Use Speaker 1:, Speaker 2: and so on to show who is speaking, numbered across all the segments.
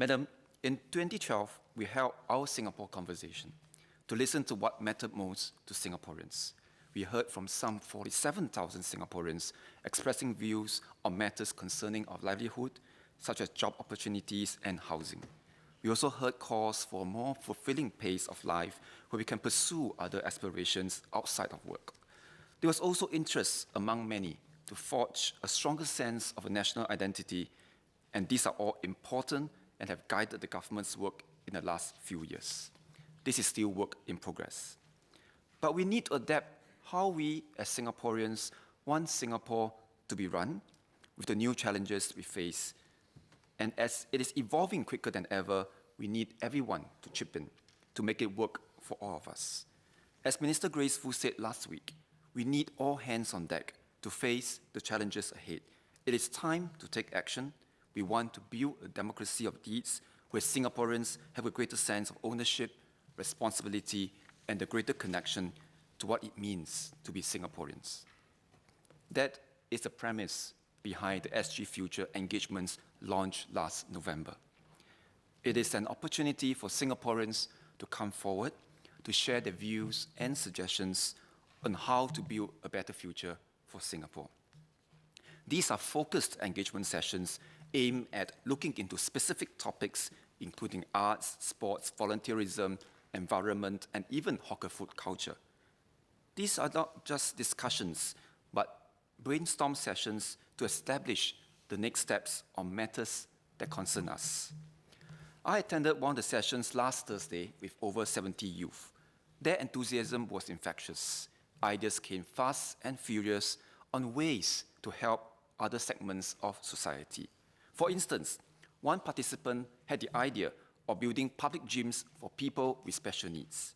Speaker 1: Madam, in 2012, we held our Singapore conversation to listen to what mattered most to Singaporeans. We heard from some 47,000 Singaporeans expressing views on matters concerning our livelihood, such as job opportunities and housing. We also heard calls for a more fulfilling pace of life where we can pursue other aspirations outside of work. There was also interest among many to forge a stronger sense of a national identity, and these are all important and have guided the government's work in the last few years. This is still work in progress. But we need to adapt how we as Singaporeans want Singapore to be run with the new challenges we face. And as it is evolving quicker than ever, we need everyone to chip in to make it work for all of us. As Minister Grace Fu said last week, we need all hands on deck to face the challenges ahead. It is time to take action. We want to build a democracy of deeds where Singaporeans have a greater sense of ownership, responsibility, and a greater connection to what it means to be Singaporeans. That is the premise behind the SG Future engagements launched last November. It is an opportunity for Singaporeans to come forward, to share their views and suggestions on how to build a better future for Singapore. These are focused engagement sessions aimed at looking into specific topics, including arts, sports, volunteerism, environment, and even hawker food culture. These are not just discussions, but brainstorm sessions to establish the next steps on matters that concern us. I attended one of the sessions last Thursday with over 70 youth. Their enthusiasm was infectious. Ideas came fast and furious on ways to help other segments of society. For instance, one participant had the idea of building public gyms for people with special needs.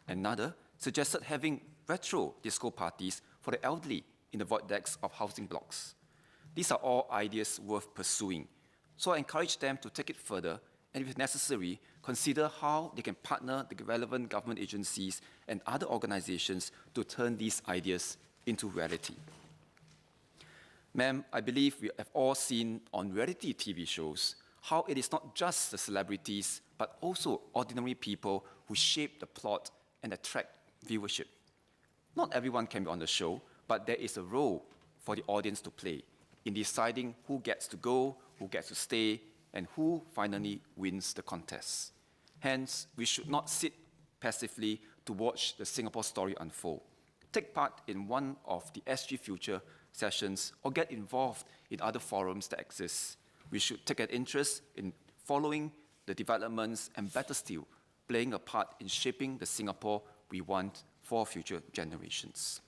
Speaker 1: Another suggested having retro disco parties for the elderly in the void decks of housing blocks. These are all ideas worth pursuing, so I encourage them to take it further and, if necessary, consider how they can partner the relevant government agencies and other organizations to turn these ideas into reality. Ma'am, I believe we have all seen on reality TV shows how it is not just the celebrities, but also ordinary people who shape the plot and attract viewership. Not everyone can be on the show, but there is a role for the audience to play in deciding who gets to go, who gets to stay, and who finally wins the contest. Hence, we should not sit passively to watch the Singapore story unfold. Take part in one of the SG Future sessions or get involved in other forums that exist. We should take an interest in following the developments and, better still, playing a part in shaping the Singapore we want for future generations.